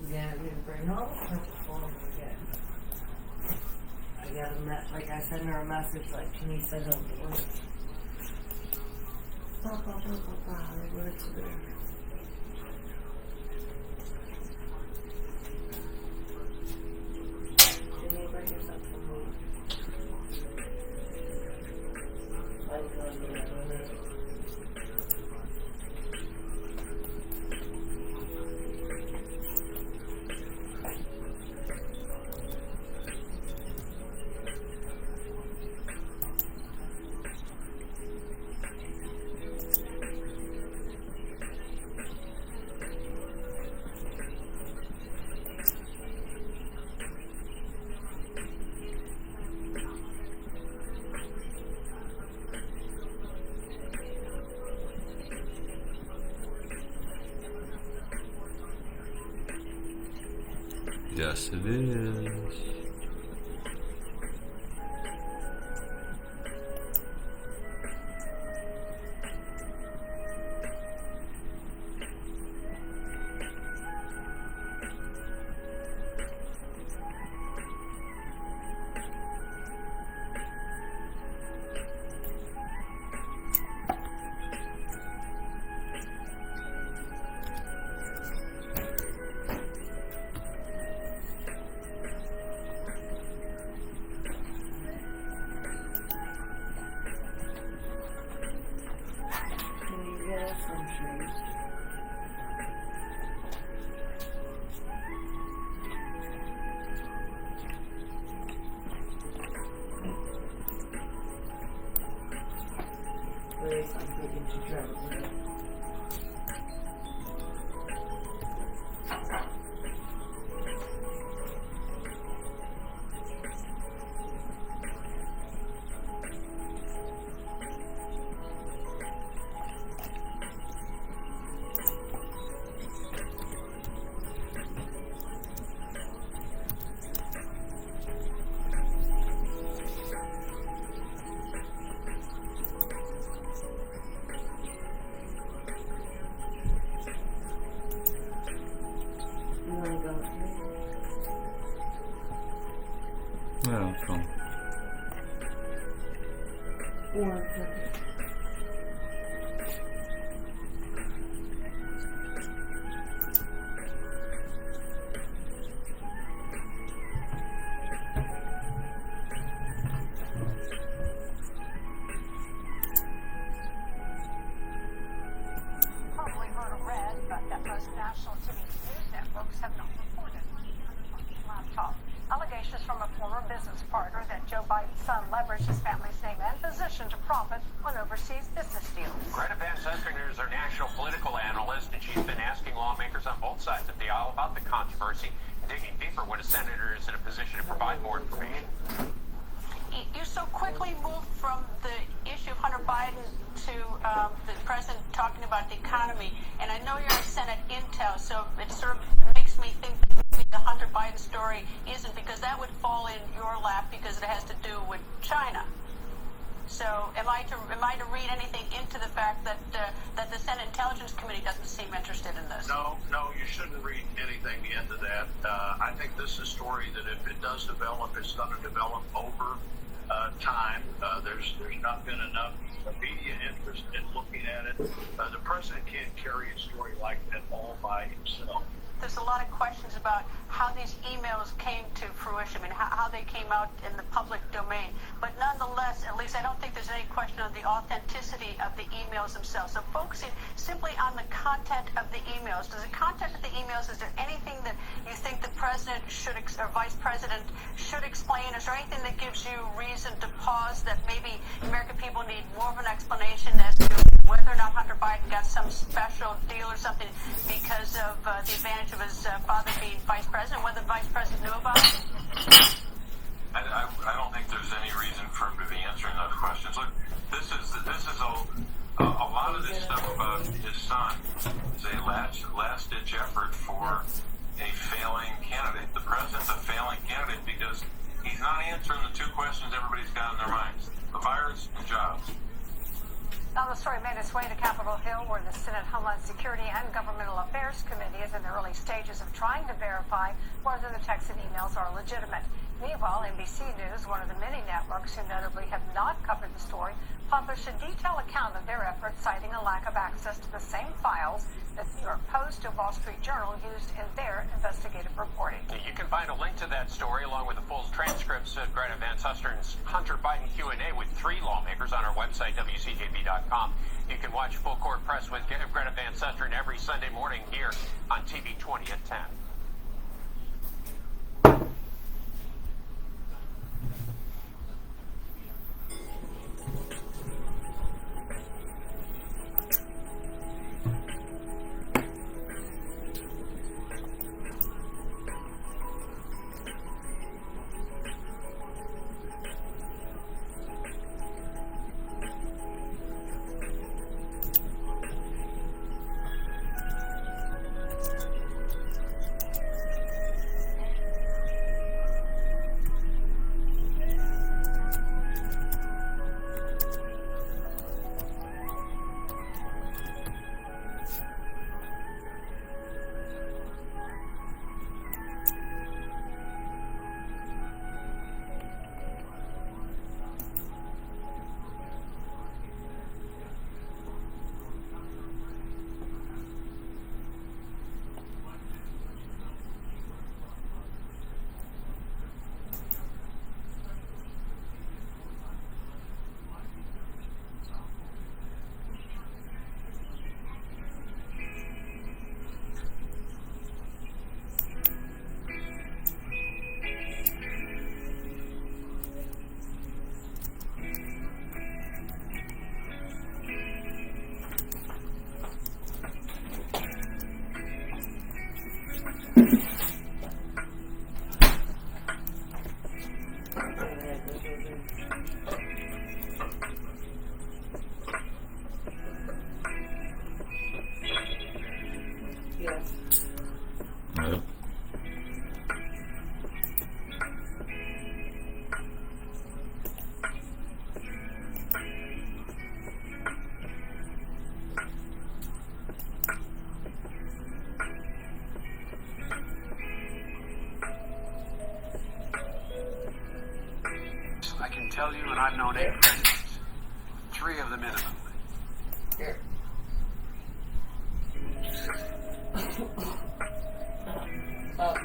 Yeah, we didn't bring all the purple forms again. I got like I sent her a message like, can you send out the words? Blah, blah, blah, blah, blah, the words are there. Did anybody get something from me? Yes, it is. Yeah, that's fine. Probably heard or read, but that most national TV news networks have not reported on his laptop. Allegations from a former business partner that Joe Biden's son leveraged his family's name and position to profit on overseas business deals. Greta Van Susteren is our national political analyst, and she's been asking lawmakers on both sides of the aisle about the controversy, digging deeper when a senator is in a position to provide more information. You so quickly moved from the issue of Hunter Biden to the president talking about the economy, and I know you're in Senate Intel, so it sort of makes me think that the Hunter Biden story isn't, because that would fall in your lap because it has to do with China. So am I to read anything into the fact that that the Senate Intelligence Committee doesn't seem interested in this? No, you shouldn't read anything into that. I think this is a story that if it does develop, it's going to develop over time. There's not been enough media interest in looking at it. The president can't carry a story like that all by himself. There's a lot of questions about how these emails came to fruition and how they came out in the public domain. But nonetheless, at least I don't think there's any question of the authenticity of the emails themselves. So focusing simply on the content of the emails. Does the content of the emails, is there anything that you think the president should, or vice president should explain? Is there anything that gives you reason to pause that maybe American people need more of an explanation as to whether or not Hunter Biden got some special deal or something because of the advantage of his father being vice president, whether the vice president knew about it? I don't think there's any reason for him to be answering those questions. Look, this is a lot of this stuff about his son is a last-ditch effort for a failing candidate. The president's a failing candidate because he's not answering the two questions everybody's got in their minds: the virus and jobs. Now, the story made us this way to Capitol Hill, where the Senate Homeland Security and Governmental Affairs Committee is in the early stages of trying to verify whether the texts and emails are legitimate. Meanwhile, NBC News, one of the many networks who notably have not covered the story, published a detailed account of their efforts, citing a lack of access to the same files that the New York Post and Wall Street Journal used in their investigative reporting. You can find a link to that story along with the full transcripts of Greta Van Susten's Hunter Biden Q&A with 3 lawmakers on our website, WCJB.com. You can watch Full Court Press with Greta Van Susteren every Sunday morning here on TV 20 at 10. Yes. Yep. I can tell you, and I've known 8 presidents, 3 of them intimately. Here. Oh.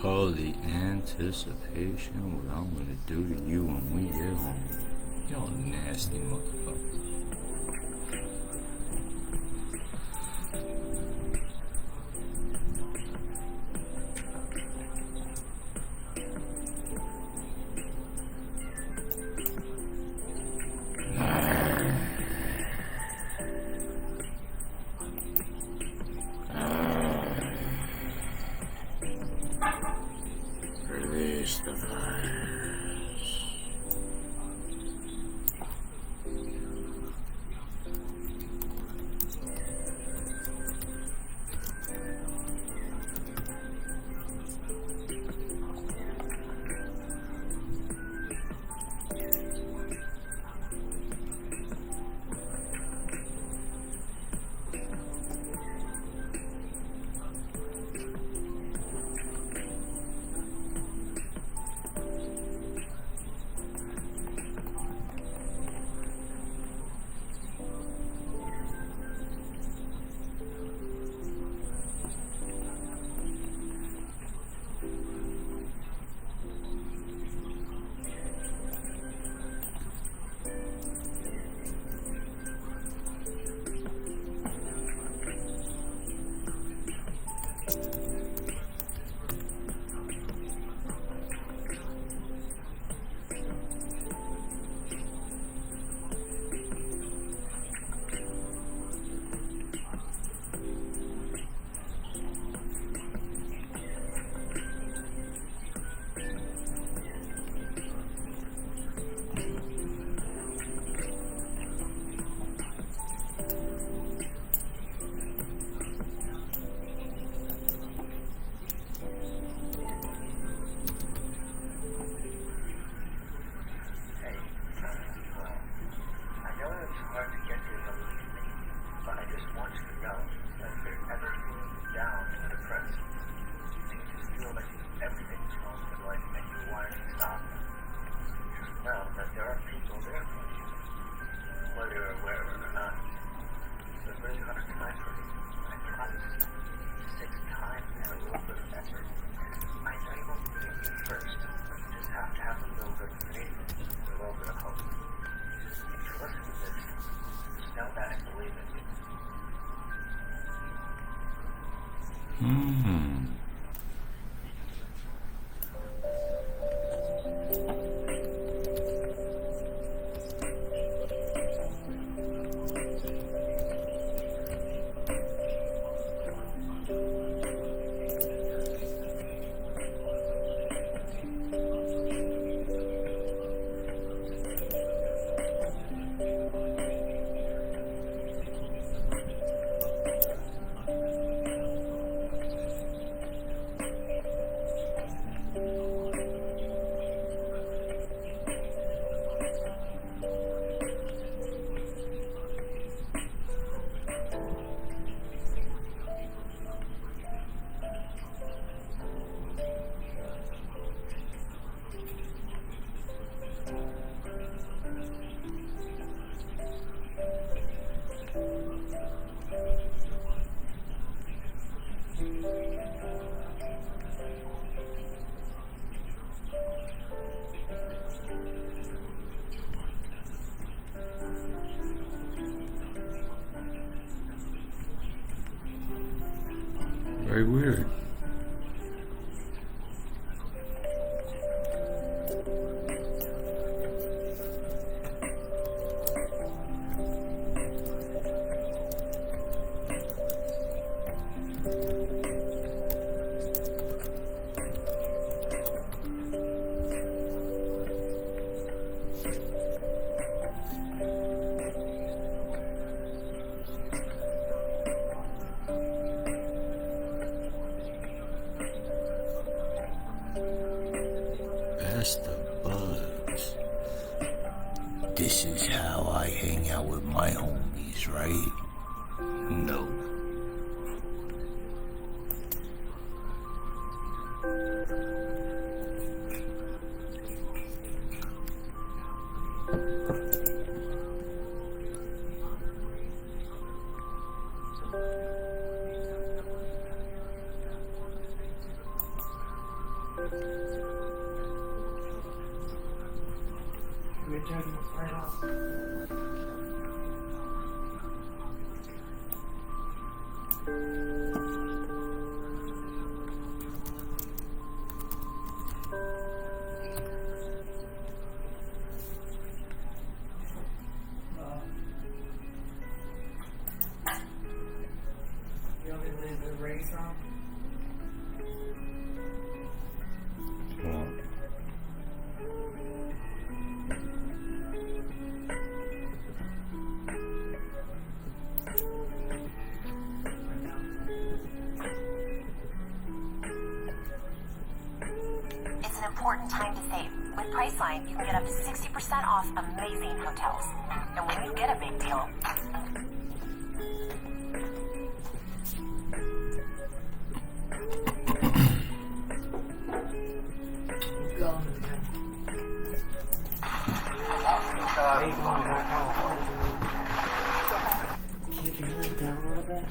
Oh, the anticipation, what I'm gonna do to you when we get home. Y'all nasty motherfuckers. Release the virus. Very weird. That's the bugs. This is how I hang out with my homies, right? No. We're turning this right off. You want me to leave the race on? Well, It's an important time to save. With Priceline, you can get up to 60% off amazing hotels. And when you get a big deal, Gone again. Hey, going back on. Can you turn it down a little bit?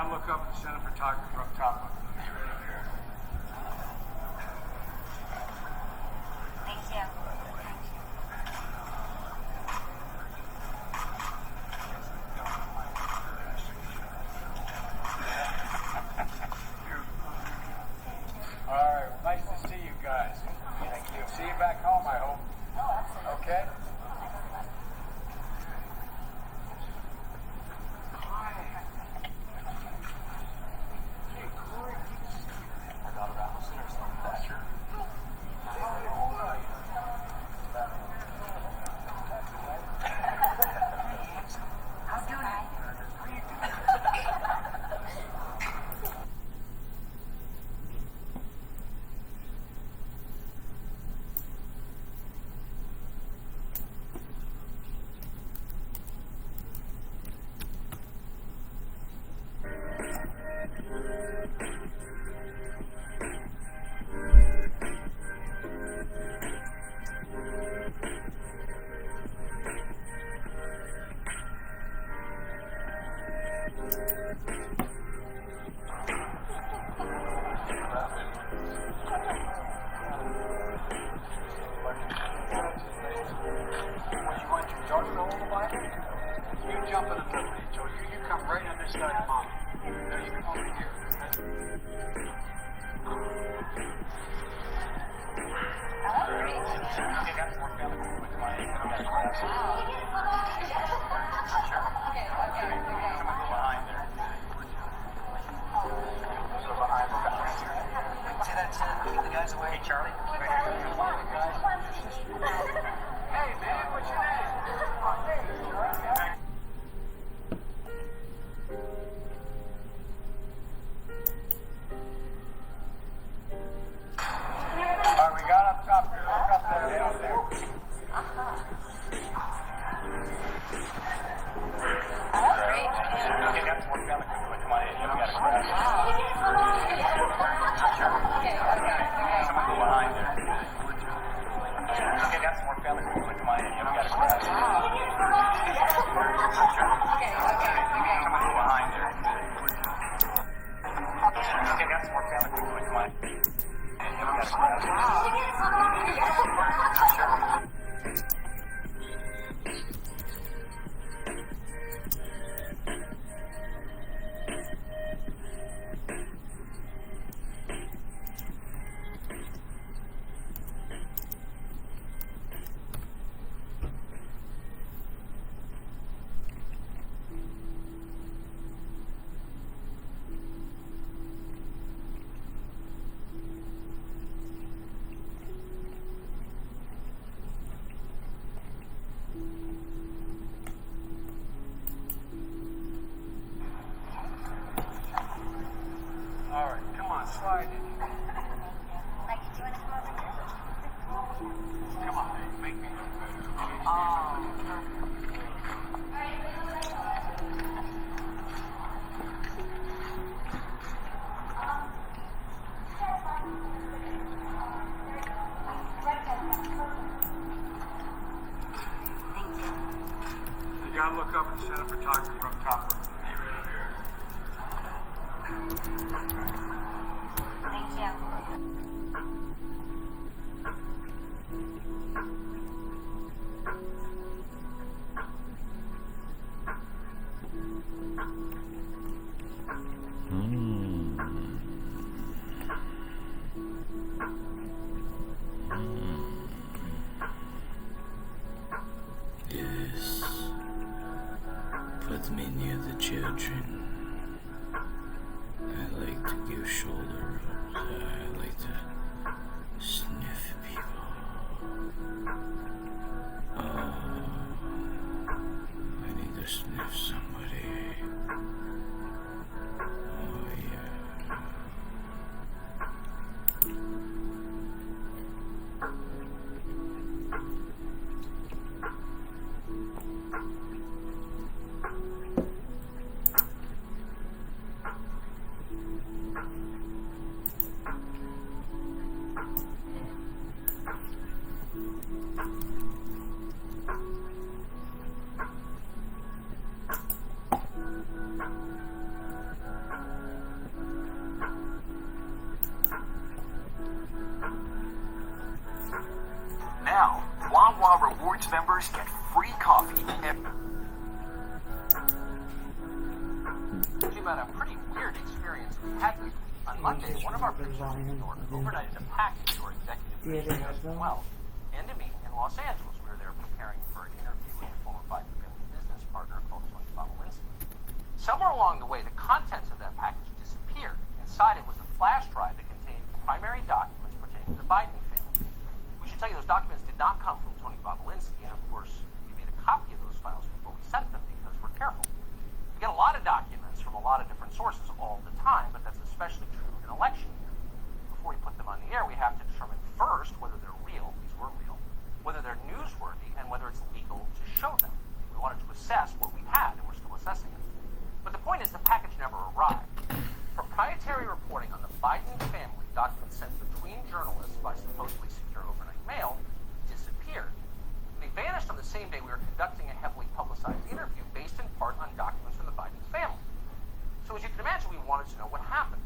gotta look up and send a photographer up top. Thank you. All right, well, nice to see you guys. Thank you. See you back home, I hope. Oh, absolutely. Okay? Gotta look up and send a photographer up top. Thank you. This puts me near the children. I like to give shoulder rubs. I like to sniff people. I need to sniff somebody. Oh yeah. Rewards members get free coffee. About a pretty weird experience we had this week. On Monday, one of our producers in New York overnighted a package to our executive as well, and to me in Los Angeles. We were there preparing for an interview with a former Biden family business partner called Tony Bobulinski. Somewhere along the way, the contents of that package disappeared. Inside it was a flash drive that contained primary documents pertaining to the Biden family. We should tell you those documents did not come from Tony Bobulinski, and of course, we made a copy of those files before we sent them because we're careful. We get a lot of documents from a lot of different sources all the time, but that's especially true in election year. Before we put them on the air, we have to determine first whether they're real, these were real, whether they're newsworthy, and whether it's legal to show them. We wanted to assess what we had, and we're still assessing it. But the point is the package never arrived. Proprietary reporting on the Biden family, documents sent between journalists by supposedly secure overnight mail, disappeared. They vanished on the same day we were conducting a heavily publicized interview based in part on documents from the Biden family. So as you can imagine, we wanted to know what happened.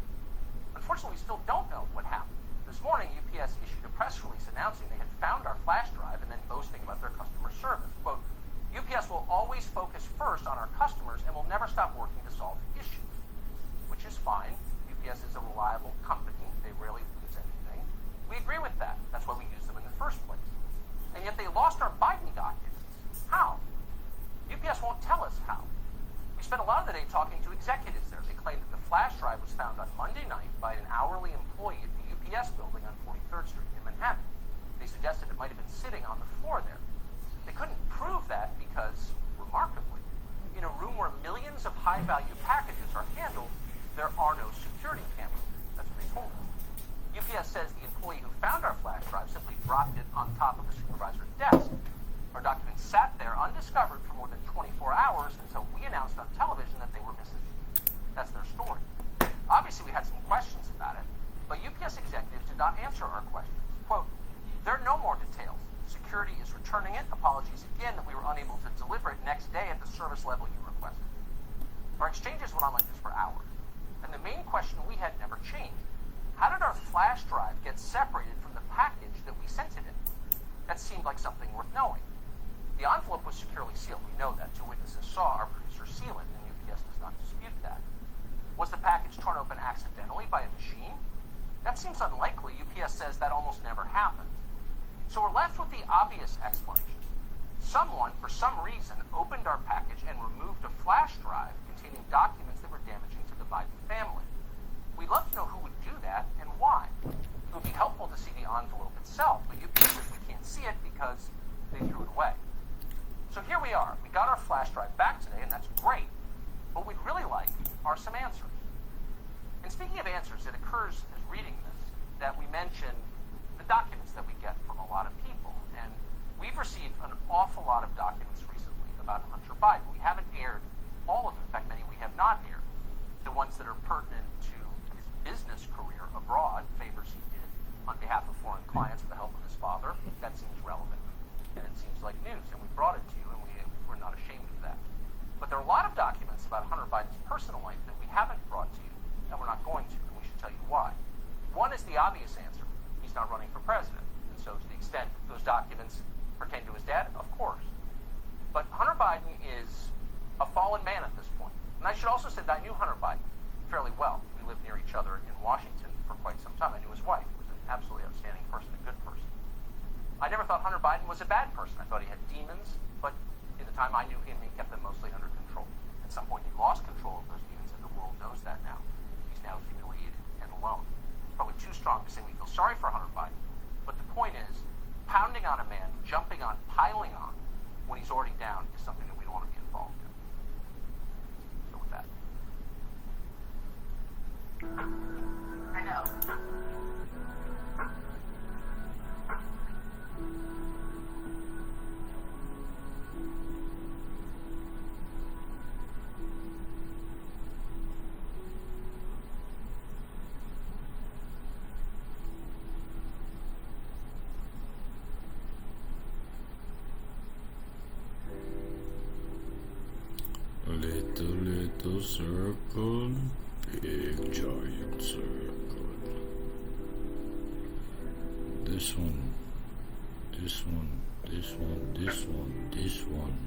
Unfortunately, we still don't know what happened. This morning, UPS issued a press release announcing they had found our flash drive and then boasting about their customer service. Quote, UPS will always focus first on our customers and will never stop working to solve issues. Which is fine. UPS is a reliable company. They rarely lose anything. We agree with that. That's why we use them in the first place. And yet they lost our Biden documents. How? UPS won't tell us how. We spent a lot of the day talking to executives there. They claimed that the flash drive was found on Monday night by an hourly employee at the UPS building on 43rd Street in Manhattan. They suggested it might have been sitting on the floor there. They couldn't prove that because, remarkably, in a room where millions of high-value packages are handled, there are no security cameras. That's what they told us. UPS says the employee who found our flash drive simply dropped it on top of the supervisor's desk. Our documents sat there undiscovered for more than 24 hours until we announced on television that they were missing. That's their story. Obviously, we had some questions about it, but UPS executives did not answer our questions. Quote, there are no more details. Security is returning it. Apologies again that we were unable to deliver it next day at the service level you requested. Our exchanges went on like this for hours, and the main question we had never changed. How did our flash drive get separated from the package that we sent it in? That seemed like something worth knowing. The envelope was securely sealed. We know that. Two witnesses saw our producer seal it, and UPS does not dispute that. Was the package torn open accidentally by a machine? That seems unlikely. UPS says that almost never happened. So we're left with the obvious explanation. Someone, for some reason, opened our package and removed a flash drive containing documents that were damaging to the Biden family. We'd love to know who would do that and why. It would be helpful to see the envelope itself, but UPS says we can't see it because they threw it away. So here we are. We got our flash drive back today, and that's great. What we'd really like are some answers. And speaking of answers, it occurs as reading this that we mention the documents that we get from a lot of people. And we've received an awful lot of documents recently about Hunter Biden. We haven't aired all of them. In fact, many we have not aired. The ones that are pertinent to his business career abroad, favors he did on behalf of foreign clients with the help of his father, that seems relevant. And it seems like news, and we brought it to you, and we're not ashamed of that. But there are a lot of documents about Hunter Biden's personal life that we haven't brought to you, and we're not going to, and we should tell you why. One is the obvious answer. He's not running for president, and so to the extent those documents pertain to his dad, of course. But Hunter Biden is a fallen man at this point. And I should also say that I knew Hunter Biden fairly well. We lived near each other in Washington for quite some time. I knew his wife, who was an absolutely outstanding person, a good person. I never thought Hunter Biden was a bad person. I thought he had demons, but in the time I knew him, he kept them mostly under control. At some point, he lost control of those demons, and the world knows that now. He's now humiliated and alone. Probably too strong to say we feel sorry for Hunter Biden, but the point is, pounding on a man, jumping on, piling on, when he's already down is something that we don't want to be involved in. So with that. I know. Little circle, big giant circle. This one This one, this one, this one.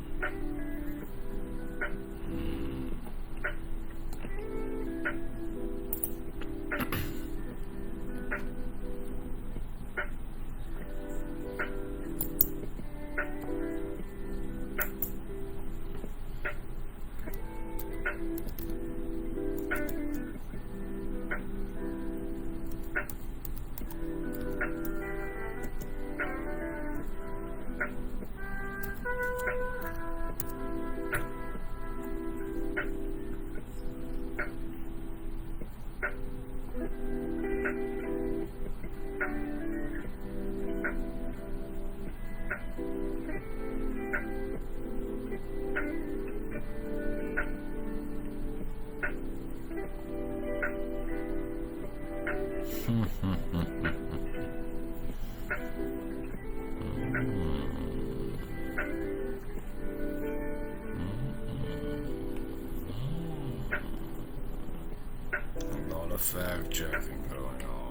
A lot of fact checking going on.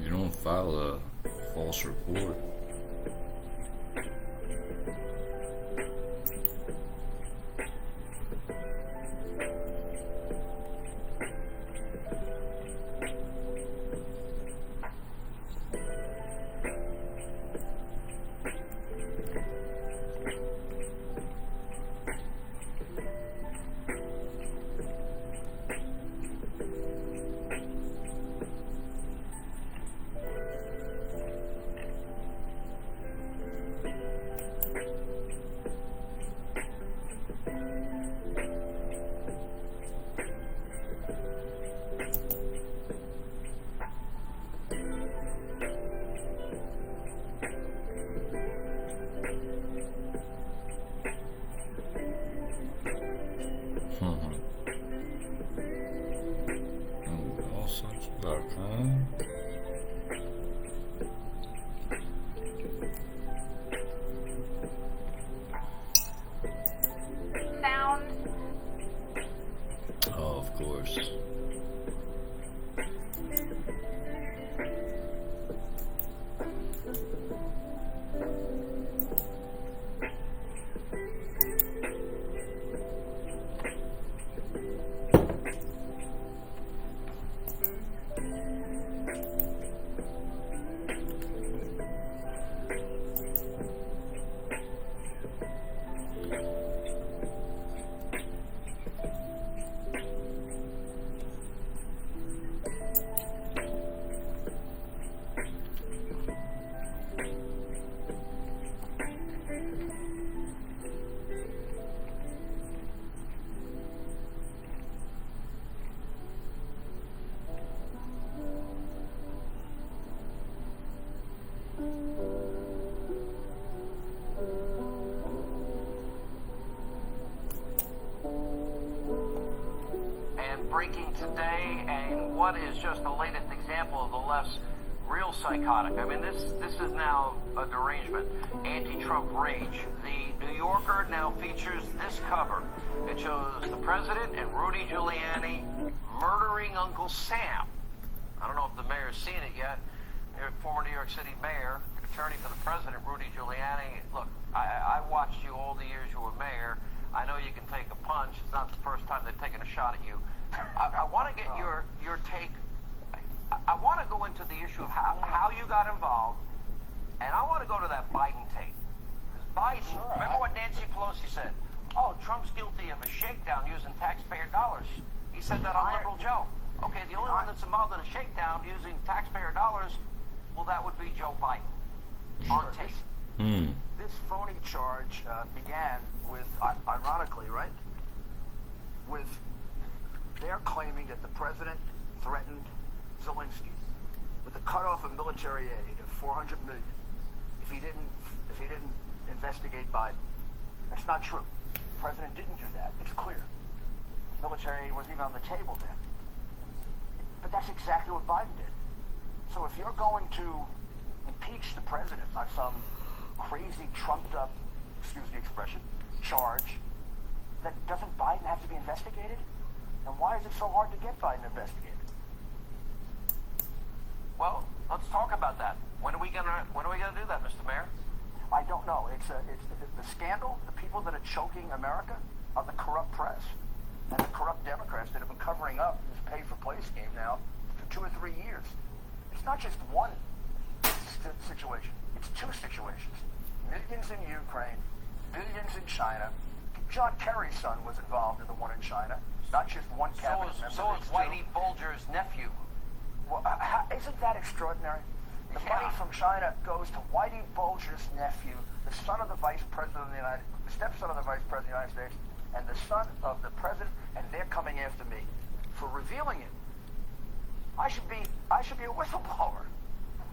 You don't file a false report. All such luck, huh? Sound. Oh, of course. And breaking today, and what is just the latest example of the left's real psychotic. I mean, this is now a derangement. Anti-Trump rage. The New Yorker now features this cover. It shows the president and Rudy Giuliani murdering Uncle Sam. I don't know if the mayor's seen it yet. Former New York City mayor, attorney for the president, Rudy Giuliani. Look, I watched you all the years you were mayor. I know you can take a punch. It's not the first time they've taken a shot at you. I want to get your take. I want to go into the issue of how you got involved, and I want to go to that Biden Notice he said, oh, Trump's guilty of a shakedown using taxpayer dollars. He said that on Liberal Joe. Okay, the only one that's involved in a shakedown using taxpayer dollars, well, that would be Joe Biden. On tape. This phony charge began with, ironically, right? With their claiming that the president threatened Zelensky with the cutoff of military aid of $400 million if he didn't investigate Biden. That's not true. The president didn't do that. It's clear. Military aid wasn't even on the table then. But that's exactly what Biden did. So if you're going to impeach the president on some crazy, trumped-up, excuse the expression, charge, then doesn't Biden have to be investigated? And why is it so hard to get Biden investigated? Well, let's talk about that. When are we gonna do that, Mr. Mayor? I don't know. It's the scandal. The people that are choking America are the corrupt press and the corrupt Democrats that have been covering up this pay-for-play scheme now for 2 or 3 years. It's not just one situation. It's 2 situations. Millions in Ukraine, billions in China. John Kerry's son was involved in the one in China. Not just one cabinet member. So is Whitey Bulger's nephew. Well, isn't that extraordinary? The money from China goes to Whitey Bulger's nephew, the son of the vice president of the stepson of the vice president of the United States, and the son of the president, and they're coming after me for revealing it. I should be a whistleblower.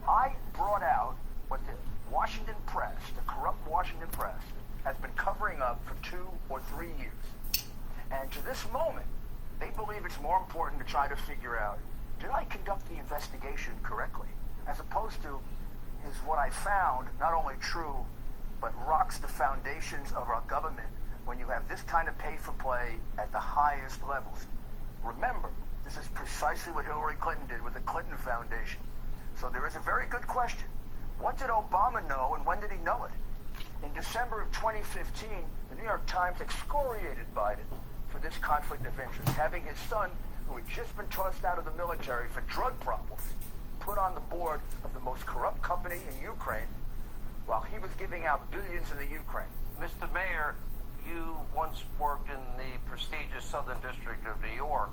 I brought out what the Washington press, the corrupt Washington press, has been covering up for 2 or 3 years. And to this moment, they believe it's more important to try to figure out, did I conduct the investigation correctly? As opposed to, is what I found not only true, but rocks the foundations of our government when you have this kind of pay-for-play at the highest levels. Remember, this is precisely what Hillary Clinton did with the Clinton Foundation. So there is a very good question. What did Obama know and when did he know it? In December of 2015, the New York Times excoriated Biden for this conflict of interest, having his son, who had just been tossed out of the military for drug problems, put on the board of the most corrupt company in Ukraine while he was giving out billions in the Ukraine. Mr. Mayor, you once worked in the prestigious Southern District of New York.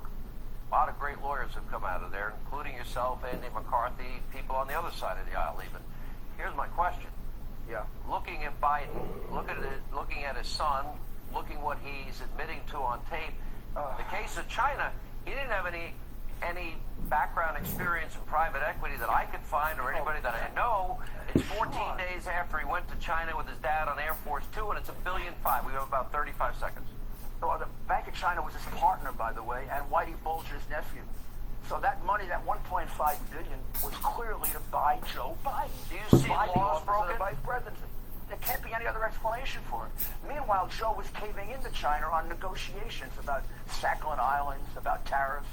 A lot of great lawyers have come out of there, including yourself, Andy McCarthy, people on the other side of the aisle even. Here's my question. Yeah. Looking at Biden, looking at his son, looking what he's admitting to on tape, the case of China, he didn't have any background experience in private equity that I could find or anybody that I know. It's 14 days after he went to China with his dad on Air Force 2, and it's $1.5 billion. We have about 35 seconds. Well, the Bank of China was his partner, by the way, and Whitey Bulger's nephew. So that money, that $1.5 billion, was clearly to buy Joe Biden. Do you see buy laws the broken? Vice presidency. There can't be any other explanation for it. Meanwhile, Joe was caving into China on negotiations about Sakhalin Islands, about tariffs.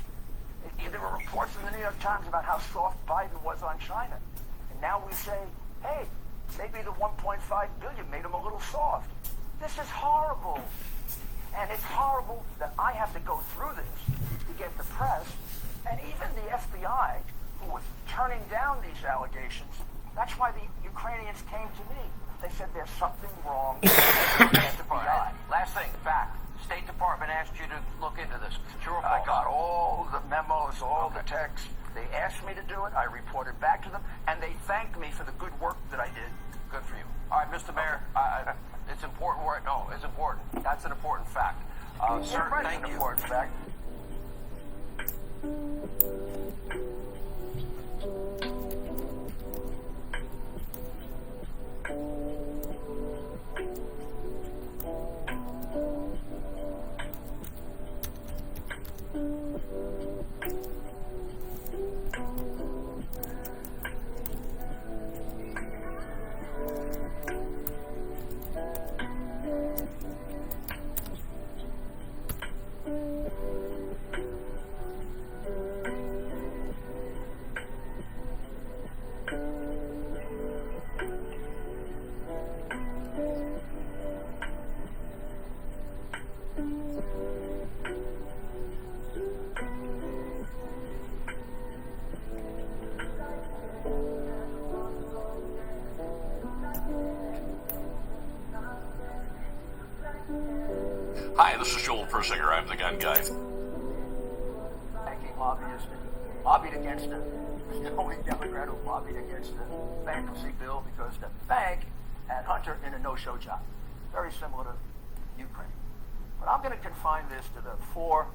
There were reports in the New York Times about how soft Biden was on China. And now we say, hey, maybe the $1.5 billion made him a little soft. This is horrible. And it's horrible that I have to go through this to get the press and even the FBI, who was turning down these allegations. That's why the Ukrainians came to me. They said there's something wrong with the FBI. Last thing, fact. State Department asked you to look into this. True or I false? got all the memos, all the texts. They asked me to do it. I reported back to them, and they thanked me for the good work that I did. Good for you. All right, Mr. Mayor, it's important work. No, it's important. That's an important fact. Sir, thank you. Important fact. Hi, this is Joel Persinger. I'm the gun guy. Banking lobbyist lobbied against the knowing Democrat who lobbied against the bankruptcy bill because the bank had Hunter in a no-show job. Very similar to Ukraine. But I'm going to confine this to the four